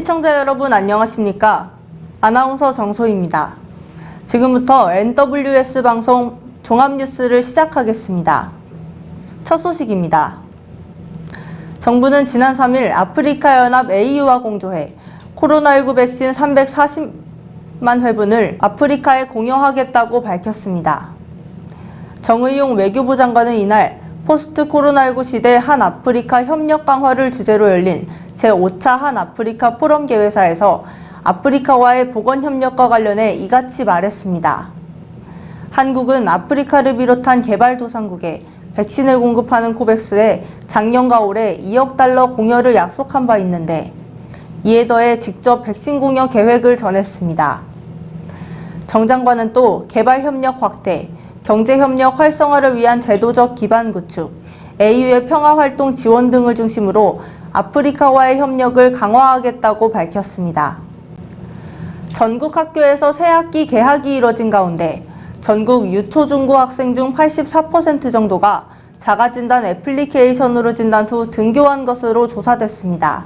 시청자 여러분 안녕하십니까? 아나운서 정소희입니다. 지금부터 NWS 방송 종합뉴스를 시작하겠습니다. 첫 소식입니다. 정부는 지난 3일 아프리카 연합 AU와 공조해 코로나19 백신 340만 회분을 아프리카에 공여하겠다고 밝혔습니다. 정의용 외교부 장관은 이날 포스트 코로나19 시대 한 아프리카 협력 강화를 주제로 열린 제5차 한 아프리카 포럼 개회사에서 아프리카와의 보건협력과 관련해 이같이 말했습니다. 한국은 아프리카를 비롯한 개발도상국에 백신을 공급하는 코백스에 작년과 올해 2억 달러 공여를 약속한 바 있는데 이에 더해 직접 백신 공여 계획을 전했습니다. 정 장관은 또 개발협력 확대, 경제협력 활성화를 위한 제도적 기반 구축, AU의 평화활동 지원 등을 중심으로 아프리카와의 협력을 강화하겠다고 밝혔습니다. 전국 학교에서 새학기 개학이 이뤄진 가운데 전국 유초중고 학생 중 84% 정도가 자가진단 애플리케이션으로 진단 후 등교한 것으로 조사됐습니다.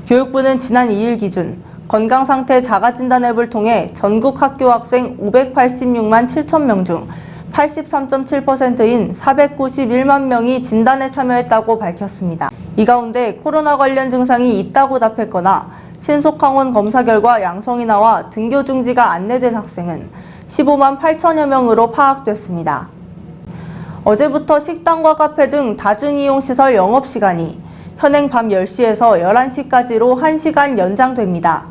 교육부는 지난 2일 기준 건강상태 자가진단 앱을 통해 전국 학교 학생 586만 7천 명 중 83.7%인 491만 명이 진단에 참여했다고 밝혔습니다. 이 가운데 코로나 관련 증상이 있다고 답했거나 신속항원 검사 결과 양성이 나와 등교 중지가 안내된 학생은 15만 8천여 명으로 파악됐습니다. 어제부터 식당과 카페 등 다중이용시설 영업시간이 현행 밤 10시에서 11시까지로 1시간 연장됩니다.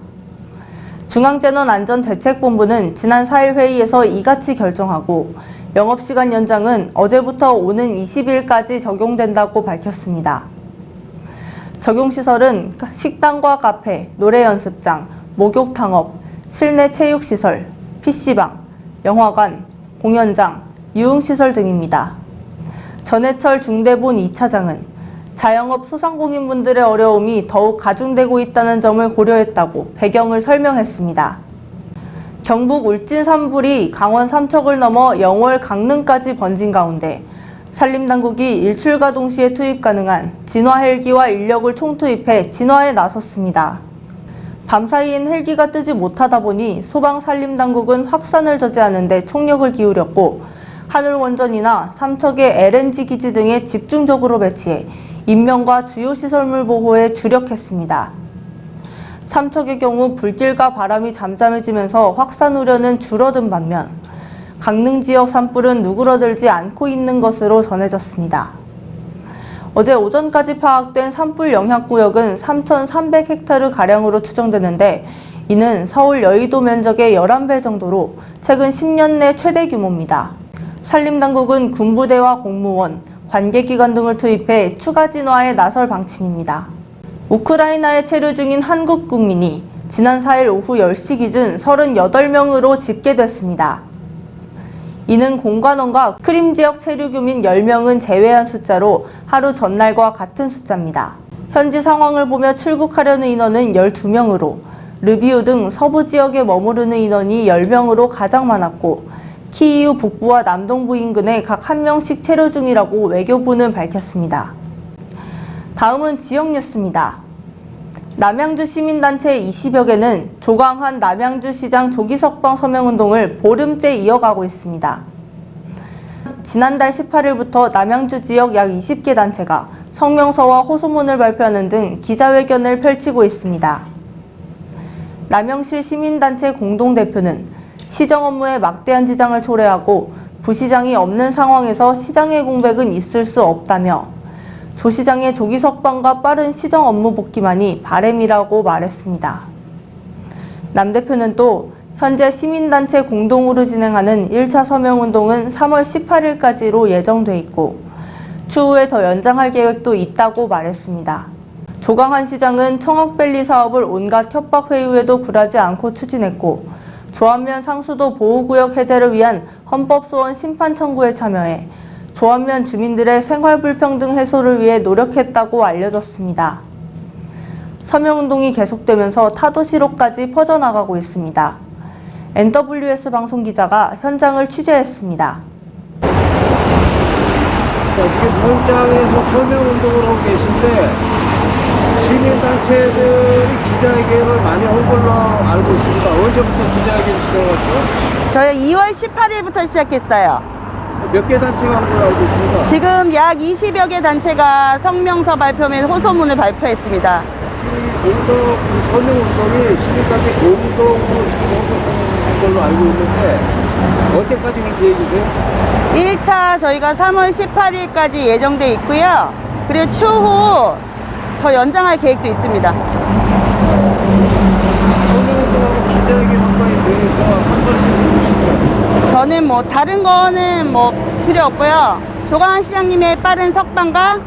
중앙재난안전대책본부는 지난 4일 회의에서 이같이 결정하고 영업시간 연장은 어제부터 오는 20일까지 적용된다고 밝혔습니다. 적용시설은 식당과 카페, 노래연습장, 목욕탕업, 실내 체육시설, PC방, 영화관, 공연장, 유흥시설 등입니다. 전해철 중대본 2차장은 자영업 소상공인분들의 어려움이 더욱 가중되고 있다는 점을 고려했다고 배경을 설명했습니다. 경북 울진 산불이 강원 삼척을 넘어 영월 강릉까지 번진 가운데 산림당국이 일출과 동시에 투입 가능한 진화 헬기와 인력을 총투입해 진화에 나섰습니다. 밤사이엔 헬기가 뜨지 못하다 보니 소방산림당국은 확산을 저지하는 데 총력을 기울였고 하늘원전이나 삼척의 LNG 기지 등에 집중적으로 배치해 인명과 주요 시설물 보호에 주력했습니다. 삼척의 경우 불길과 바람이 잠잠해지면서 확산 우려는 줄어든 반면 강릉 지역 산불은 누그러들지 않고 있는 것으로 전해졌습니다. 어제 오전까지 파악된 산불 영향구역은 3,300헥타르가량으로 추정되는데 이는 서울 여의도 면적의 11배 정도로 최근 10년 내 최대 규모입니다. 산림당국은 군부대와 공무원, 관계기관 등을 투입해 추가 진화에 나설 방침입니다. 우크라이나에 체류 중인 한국 국민이 지난 4일 오후 10시 기준 38명으로 집계됐습니다. 이는 공관원과 크림 지역 체류 교민 10명은 제외한 숫자로 하루 전날과 같은 숫자입니다. 현지 상황을 보며 출국하려는 인원은 12명으로 르비우 등 서부 지역에 머무르는 인원이 10명으로 가장 많았고 키이우 북부와 남동부 인근에 각 1명씩 체류 중이라고 외교부는 밝혔습니다. 다음은 지역 뉴스입니다. 남양주 시민단체 20여 개는 조광한 남양주시장 조기석방 서명운동을 보름째 이어가고 있습니다. 지난달 18일부터 남양주 지역 약 20개 단체가 성명서와 호소문을 발표하는 등 기자회견을 펼치고 있습니다. 남양실 시민단체 공동대표는 시정 업무에 막대한 지장을 초래하고 부시장이 없는 상황에서 시장의 공백은 있을 수 없다며 조 시장의 조기 석방과 빠른 시정 업무 복귀만이 바람이라고 말했습니다. 남 대표는 또 현재 시민단체 공동으로 진행하는 1차 서명운동은 3월 18일까지로 예정돼 있고 추후에 더 연장할 계획도 있다고 말했습니다. 조광한 시장은 청학밸리 사업을 온갖 협박 회유에도 굴하지 않고 추진했고 조안면 상수도 보호구역 해제를 위한 헌법소원 심판 청구에 참여해 조안면 주민들의 생활불평등 해소를 위해 노력했다고 알려졌습니다. 서명운동이 계속되면서 타도시로까지 퍼져나가고 있습니다. NWS 방송기자가 현장을 취재했습니다. 자, 지금 현장에서 서명운동을 하고 계신데 시민단체들이 기자회견을 많이 한 걸로 알고 있습니다. 언제부터 기자회견 진행했죠? 저희 2월 18일부터 시작했어요. 몇 개 단체가 한 걸로 알고 있습니다. 지금 약 20여 개 단체가 성명서 발표 및 호소문을 발표했습니다. 지금 그 서명운동이 시민단체 공동으로 진행한 걸로 알고 있는데 언제까지 할 계획이세요? 1차 저희가 3월 18일까지 예정돼 있고요. 그리고 추후 더 연장할 계획도 있습니다. 서명운동하고 기자회견 한거에 대해서 한 번씩 해주시죠. 저는 뭐 다른 거는 뭐 필요 없고요. 조광한 시장님의 빠른 석방과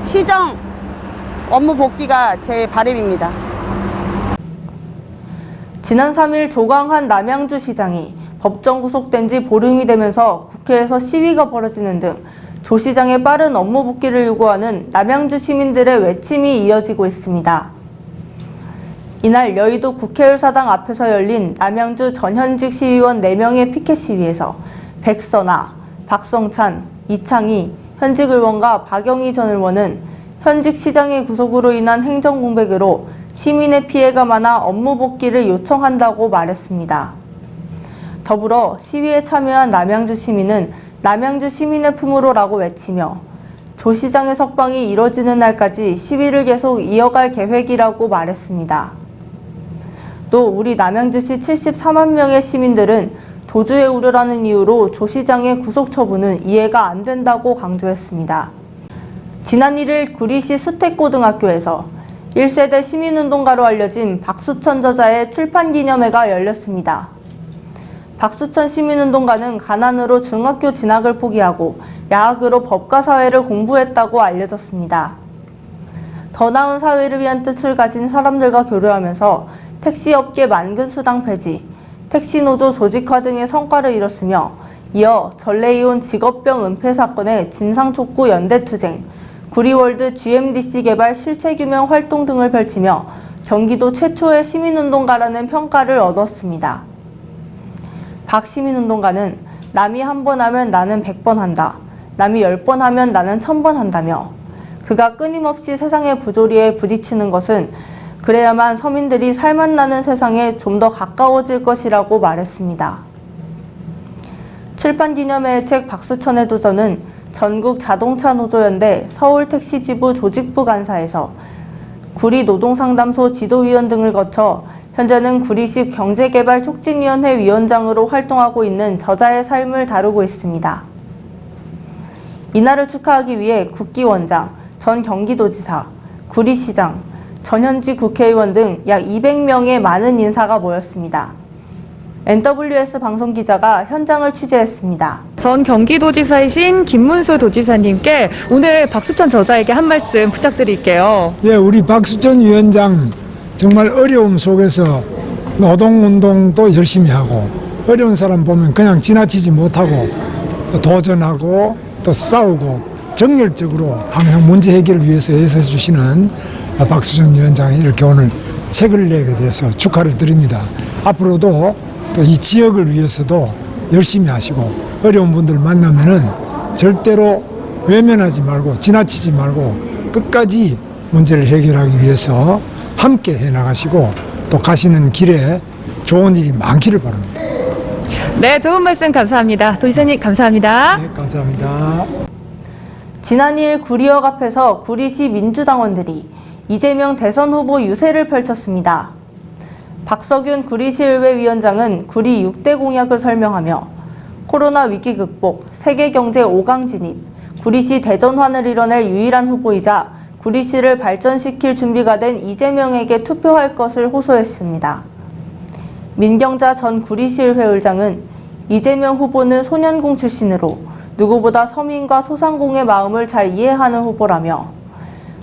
시정 업무 복귀가 제 바람입니다. 지난 3일 조광한 남양주 시장이 법정 구속된 지 보름이 되면서 국회에서 시위가 벌어지는 등 조 시장의 빠른 업무 복귀를 요구하는 남양주 시민들의 외침이 이어지고 있습니다. 이날 여의도 국회의사당 앞에서 열린 남양주 전현직 시의원 4명의 피켓 시위에서 백선아, 박성찬, 이창희 현직 의원과 박영희 전 의원은 현직 시장의 구속으로 인한 행정 공백으로 시민의 피해가 많아 업무 복귀를 요청한다고 말했습니다. 더불어 시위에 참여한 남양주 시민은 남양주 시민의 품으로라고 외치며 조 시장의 석방이 이뤄지는 날까지 시위를 계속 이어갈 계획이라고 말했습니다. 또 우리 남양주시 74만 명의 시민들은 도주의 우려라는 이유로 조 시장의 구속 처분은 이해가 안 된다고 강조했습니다. 지난 1일 구리시 수택고등학교에서 1세대 시민운동가로 알려진 박수천 저자의 출판기념회가 열렸습니다. 박수천 시민운동가는 가난으로 중학교 진학을 포기하고 야학으로 법과 사회를 공부했다고 알려졌습니다. 더 나은 사회를 위한 뜻을 가진 사람들과 교류하면서 택시업계 만근수당 폐지, 택시노조 조직화 등의 성과를 이뤘으며 이어 전래이혼 직업병 은폐 사건의 진상촉구 연대투쟁, 구리월드 GMDC 개발 실체규명 활동 등을 펼치며 경기도 최초의 시민운동가라는 평가를 얻었습니다. 박 시민운동가는 남이 한 번 하면 나는 100번 한다. 남이 10번 하면 나는 1000번 한다며 그가 끊임없이 세상의 부조리에 부딪히는 것은 그래야만 서민들이 살맛나는 세상에 좀 더 가까워질 것이라고 말했습니다. 출판기념회의 책 박수천의 도전은 전국자동차노조연대 서울택시지부 조직부 간사에서 구리노동상담소 지도위원 등을 거쳐 현재는 구리시 경제개발촉진위원회 위원장으로 활동하고 있는 저자의 삶을 다루고 있습니다. 이날을 축하하기 위해 국기원장, 전 경기도지사, 구리시장, 전현직 국회의원 등 약 200명의 많은 인사가 모였습니다. NWS 방송기자가 현장을 취재했습니다. 전 경기도지사이신 김문수 도지사님께 오늘 박수천 저자에게 한 말씀 부탁드릴게요. 예, 우리 박수천 위원장 정말 어려움 속에서 노동운동도 열심히 하고 어려운 사람 보면 그냥 지나치지 못하고 도전하고 또 싸우고 정열적으로 항상 문제 해결을 위해서 애써 주시는 박수천 위원장이 이렇게 오늘 책을 내게 돼서 축하를 드립니다. 앞으로도 또 이 지역을 위해서도 열심히 하시고 어려운 분들 만나면은 절대로 외면하지 말고 지나치지 말고 끝까지 문제를 해결하기 위해서 함께 해나가시고 또 가시는 길에 좋은 일이 많기를 바랍니다. 네, 좋은 말씀 감사합니다. 도지사님 감사합니다. 네, 감사합니다. 지난 2일 구리역 앞에서 구리시 민주당원들이 이재명 대선 후보 유세를 펼쳤습니다. 박석윤 구리시의회 위원장은 구리 6대 공약을 설명하며 코로나 위기 극복, 세계경제 5강 진입, 구리시 대전환을 이뤄낼 유일한 후보이자 구리시를 발전시킬 준비가 된 이재명에게 투표할 것을 호소했습니다. 민경자 전 구리시의회 의장은 이재명 후보는 소년공 출신으로 누구보다 서민과 소상공의 마음을 잘 이해하는 후보라며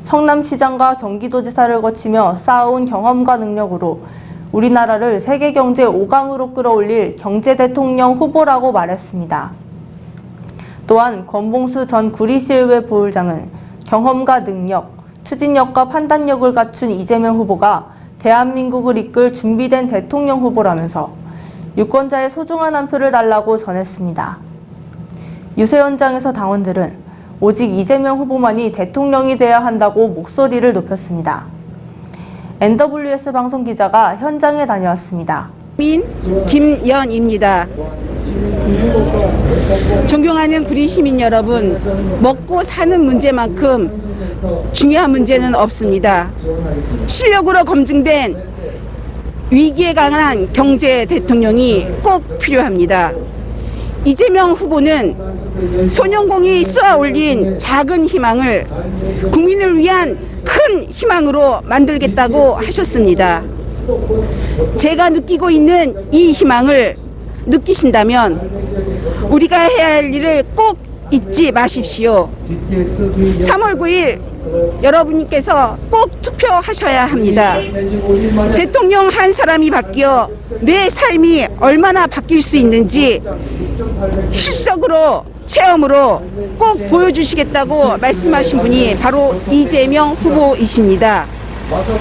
성남시장과 경기도지사를 거치며 쌓아온 경험과 능력으로 우리나라를 세계경제 5강으로 끌어올릴 경제대통령 후보라고 말했습니다. 또한 권봉수 전 구리시의회 부의장은 경험과 능력, 추진력과 판단력을 갖춘 이재명 후보가 대한민국을 이끌 준비된 대통령 후보라면서 유권자의 소중한 한 표를 달라고 전했습니다. 유세 현장에서 당원들은 오직 이재명 후보만이 대통령이 돼야 한다고 목소리를 높였습니다. NWS 방송 기자가 현장에 다녀왔습니다. 김연입니다. 존경하는 구리 시민 여러분, 먹고 사는 문제만큼 중요한 문제는 없습니다. 실력으로 검증된 위기에 강한 경제 대통령이 꼭 필요합니다. 이재명 후보는 소년공이 쏘아 올린 작은 희망을 국민을 위한 큰 희망으로 만들겠다고 하셨습니다. 제가 느끼고 있는 이 희망을 느끼신다면 우리가 해야 할 일을 꼭 잊지 마십시오. 3월 9일 여러분께서 꼭 투표하셔야 합니다. 대통령 한 사람이 바뀌어 내 삶이 얼마나 바뀔 수 있는지 실적으로 체험으로 꼭 보여주시겠다고 말씀하신 분이 바로 이재명 후보이십니다.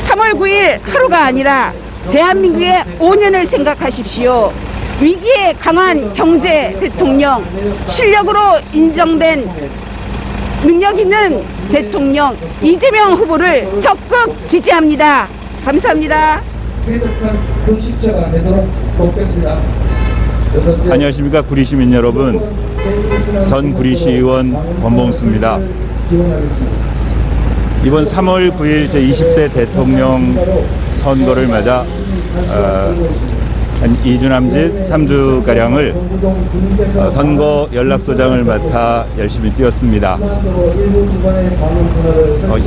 3월 9일 하루가 아니라 대한민국의 5년을 생각하십시오. 위기에 강한 경제 대통령, 실력으로 인정된 능력 있는 대통령 이재명 후보를 적극 지지합니다. 감사합니다. 안녕하십니까 구리 시민 여러분, 전 구리시의원 권봉수입니다. 이번 3월 9일 제20대 대통령 선거를 맞아 한 2주 남짓 3주가량을 선거 연락소장을 맡아 열심히 뛰었습니다.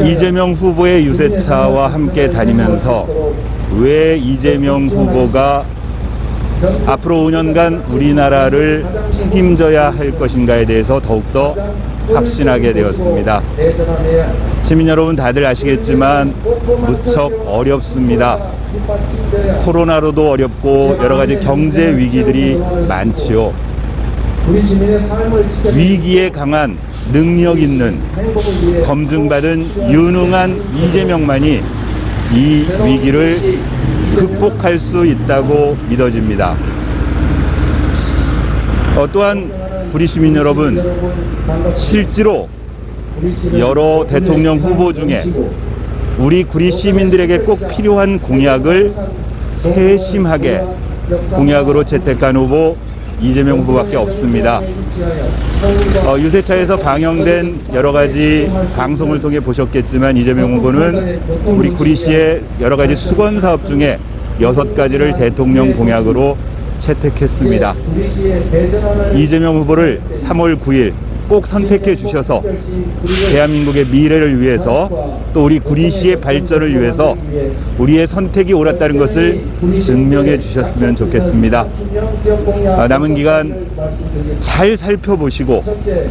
이재명 후보의 유세차와 함께 다니면서 왜 이재명 후보가 앞으로 5년간 우리나라를 책임져야 할 것인가에 대해서 더욱더 확신하게 되었습니다. 시민 여러분 다들 아시겠지만 무척 어렵습니다. 코로나로도 어렵고 여러 가지 경제 위기들이 많지요. 위기에 강한 능력 있는 검증받은 유능한 이재명만이 이 위기를 극복할 수 있다고 믿어집니다. 또한 구리 시민 여러분, 실제로 여러 대통령 후보 중에 우리 구리 시민들에게 꼭 필요한 공약을 세심하게 공약으로 채택한 후보 이재명 후보밖에 없습니다. 유세차에서 방영된 여러 가지 방송을 통해 보셨겠지만 이재명 후보는 우리 구리시의 여러 가지 수건 사업 중에 6가지를 대통령 공약으로 채택했습니다. 이재명 후보를 3월 9일 꼭 선택해 주셔서 대한민국의 미래를 위해서 또 우리 구리시의 발전을 위해서 우리의 선택이 옳았다는 것을 증명해 주셨으면 좋겠습니다. 남은 기간 잘 살펴보시고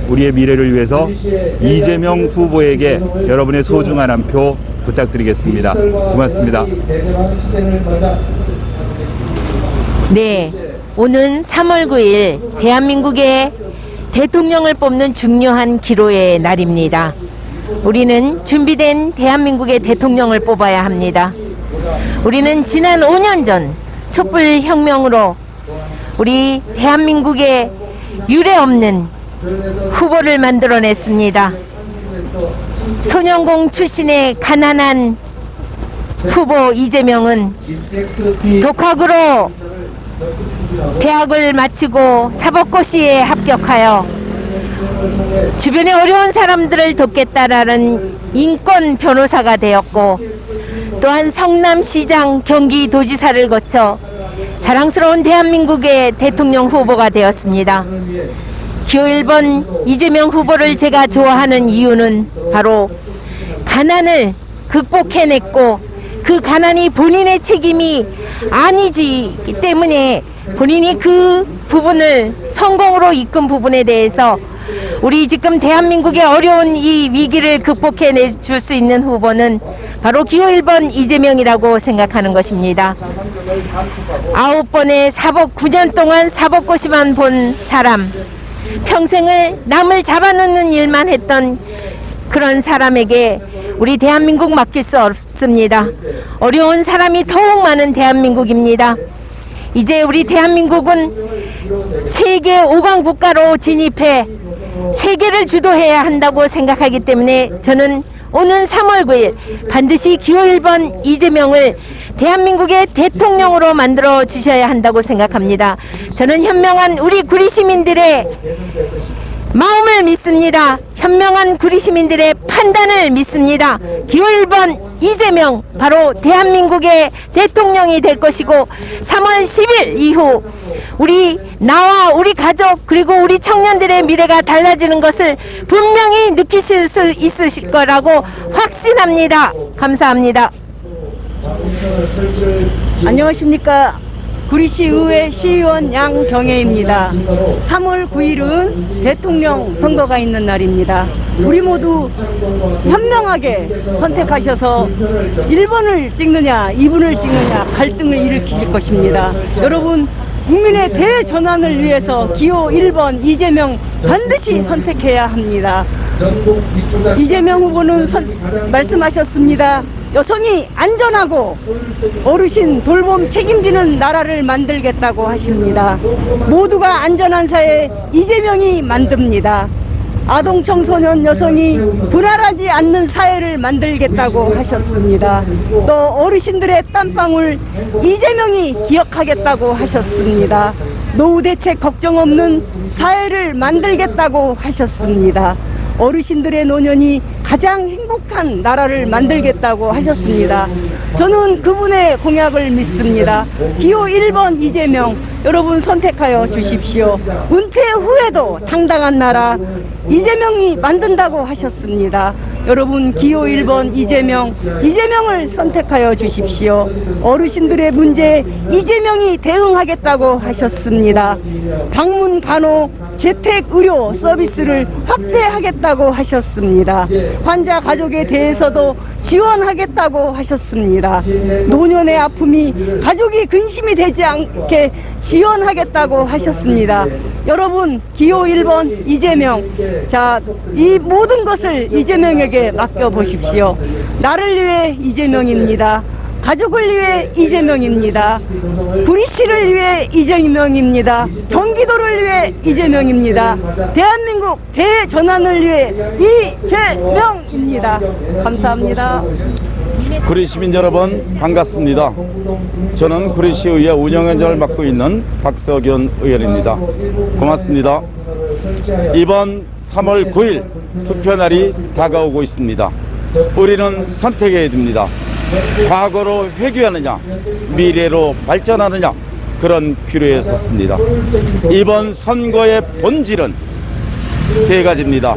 우리의 미래를 위해서 이재명 후보에게 여러분의 소중한 한 표 부탁드리겠습니다. 고맙습니다. 네, 오는 3월 9일 대한민국의 대통령을 뽑는 중요한 기로의 날입니다. 우리는 준비된 대한민국의 대통령을 뽑아야 합니다. 우리는 지난 5년 전 촛불혁명으로 우리 대한민국의 유례없는 후보를 만들어냈습니다. 소년공 출신의 가난한 후보 이재명은 독학으로 대학을 마치고 사법고시에 합격하여 주변의 어려운 사람들을 돕겠다라는 인권 변호사가 되었고, 또한 성남시장, 경기도지사를 거쳐 자랑스러운 대한민국의 대통령 후보가 되었습니다. 기호 1번 이재명 후보를 제가 좋아하는 이유는 바로 가난을 극복해냈고 그 가난이 본인의 책임이 아니기 때문에 본인이 그 부분을 성공으로 이끈 부분에 대해서 우리 지금 대한민국의 어려운 이 위기를 극복해내줄 수 있는 후보는 바로 기호 1번 이재명이라고 생각하는 것입니다. 9번의 사법, 9년 동안 사법고시만 본 사람, 평생을 남을 잡아놓는 일만 했던 그런 사람에게 우리 대한민국 맡길 수 없습니다. 어려운 사람이 더욱 많은 대한민국입니다. 이제 우리 대한민국은 세계 5강 국가로 진입해 세계를 주도해야 한다고 생각하기 때문에 저는 오는 3월 9일 반드시 기호 1번 이재명을 대한민국의 대통령으로 만들어 주셔야 한다고 생각합니다. 저는 현명한 우리 구리 시민들의 마음을 믿습니다. 현명한 구리 시민들의 판단을 믿습니다. 기호 1번 이재명 바로 대한민국의 대통령이 될 것이고 3월 10일 이후 나와 우리 가족 그리고 우리 청년들의 미래가 달라지는 것을 분명히 느끼실 수 있으실 거라고 확신합니다. 감사합니다. 안녕하십니까. 구리시의회 시의원 양경애입니다. 3월 9일은 대통령 선거가 있는 날입니다. 우리 모두 현명하게 선택하셔서 1번을 찍느냐 2번을 찍느냐 갈등을 일으키실 것입니다. 여러분 국민의 대전환을 위해서 기호 1번 이재명 반드시 선택해야 합니다. 이재명 후보는 말씀하셨습니다. 여성이 안전하고 어르신 돌봄 책임지는 나라를 만들겠다고 하십니다. 모두가 안전한 사회 이재명이 만듭니다. 아동 청소년 여성이 불안하지 않는 사회를 만들겠다고 하셨습니다. 또 어르신들의 땀방울 이재명이 기억하겠다고 하셨습니다. 노후 대책 걱정 없는 사회를 만들겠다고 하셨습니다. 어르신들의 노년이 가장 행복한 나라를 만들겠다고 하셨습니다. 저는 그분의 공약을 믿습니다. 기호 1번 이재명 여러분 선택하여 주십시오. 은퇴 후에도 당당한 나라 이재명이 만든다고 하셨습니다. 여러분 기호 1번 이재명을 선택하여 주십시오. 어르신들의 문제 이재명이 대응하겠다고 하셨습니다. 방문 간호 재택 의료 서비스를 확대하겠다고 하셨습니다. 환자 가족에 대해서도 지원하겠다고 하셨습니다. 노년의 아픔이 가족이 근심이 되지 않게 지원하겠다고 하셨습니다. 여러분 기호 1번 이재명 자, 이 모든 것을 이재명에게 맡겨보십시오. 나를 위해 이재명입니다. 가족을 위해 이재명입니다. 구리시를 위해 이재명입니다. 경기도를 위해 이재명입니다. 대한민국 대전환을 위해 이재명입니다. 감사합니다. 구리 시민 여러분 반갑습니다. 저는 구리시의회 운영위원장을 맡고 있는 박석연 의원입니다. 고맙습니다. 이번 3월 9일 투표날이 다가오고 있습니다. 우리는 선택해야 됩니다. 과거로 회귀하느냐 미래로 발전하느냐 그런 기로에 섰습니다. 이번 선거의 본질은 세 가지입니다.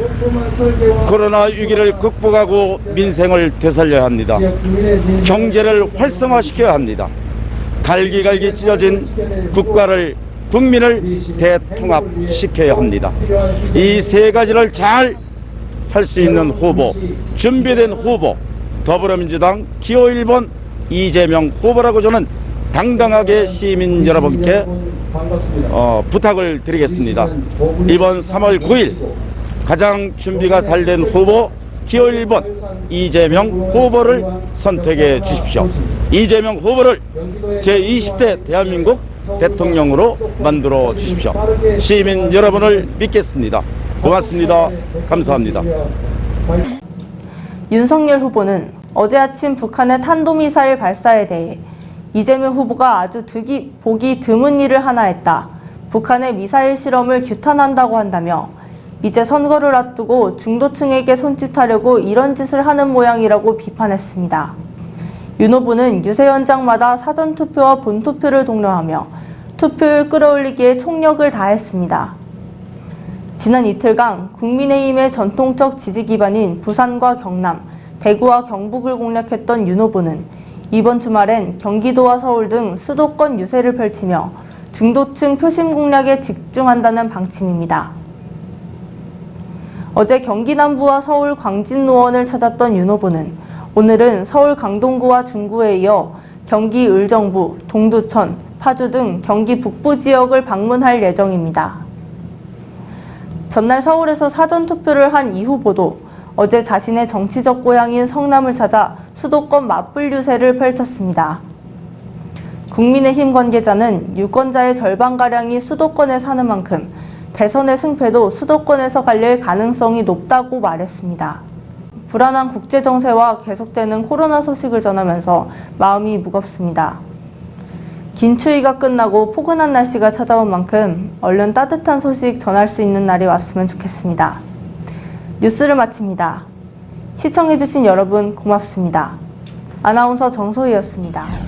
코로나 위기를 극복하고 민생을 되살려야 합니다. 경제를 활성화시켜야 합니다. 갈기갈기 찢어진 국민을 대통합시켜야 합니다. 이 세 가지를 잘 할 수 있는 후보, 준비된 후보, 더불어민주당 기호 1번 이재명 후보라고 저는 당당하게 시민 여러분께 부탁을 드리겠습니다. 이번 3월 9일 가장 준비가 잘 된 후보 기호 1번 이재명 후보를 선택해 주십시오. 이재명 후보를 제20대 대한민국 대통령으로 만들어 주십시오. 시민 여러분을 믿겠습니다. 고맙습니다. 감사합니다. 윤석열 후보는 어제 아침 북한의 탄도미사일 발사에 대해 이재명 후보가 아주 보기 드문 일을 하나 했다. 북한의 미사일 실험을 규탄한다고 한다며 이제 선거를 앞두고 중도층에게 손짓하려고 이런 짓을 하는 모양이라고 비판했습니다. 윤 후보는 유세 현장마다 사전투표와 본투표를 독려하며 투표율 끌어올리기에 총력을 다했습니다. 지난 이틀간 국민의힘의 전통적 지지 기반인 부산과 경남, 대구와 경북을 공략했던 윤 후보는 이번 주말엔 경기도와 서울 등 수도권 유세를 펼치며 중도층 표심 공략에 집중한다는 방침입니다. 어제 경기 남부와 서울 광진 노원을 찾았던 윤 후보는 오늘은 서울 강동구와 중구에 이어 경기 의정부, 동두천, 파주 등 경기 북부 지역을 방문할 예정입니다. 전날 서울에서 사전투표를 한 이 후보도 어제 자신의 정치적 고향인 성남을 찾아 수도권 맞불 유세를 펼쳤습니다. 국민의힘 관계자는 유권자의 절반가량이 수도권에 사는 만큼 대선의 승패도 수도권에서 갈릴 가능성이 높다고 말했습니다. 불안한 국제 정세와 계속되는 코로나 소식을 전하면서 마음이 무겁습니다. 긴 추위가 끝나고 포근한 날씨가 찾아온 만큼 얼른 따뜻한 소식 전할 수 있는 날이 왔으면 좋겠습니다. 뉴스를 마칩니다. 시청해주신 여러분 고맙습니다. 아나운서 정소희였습니다.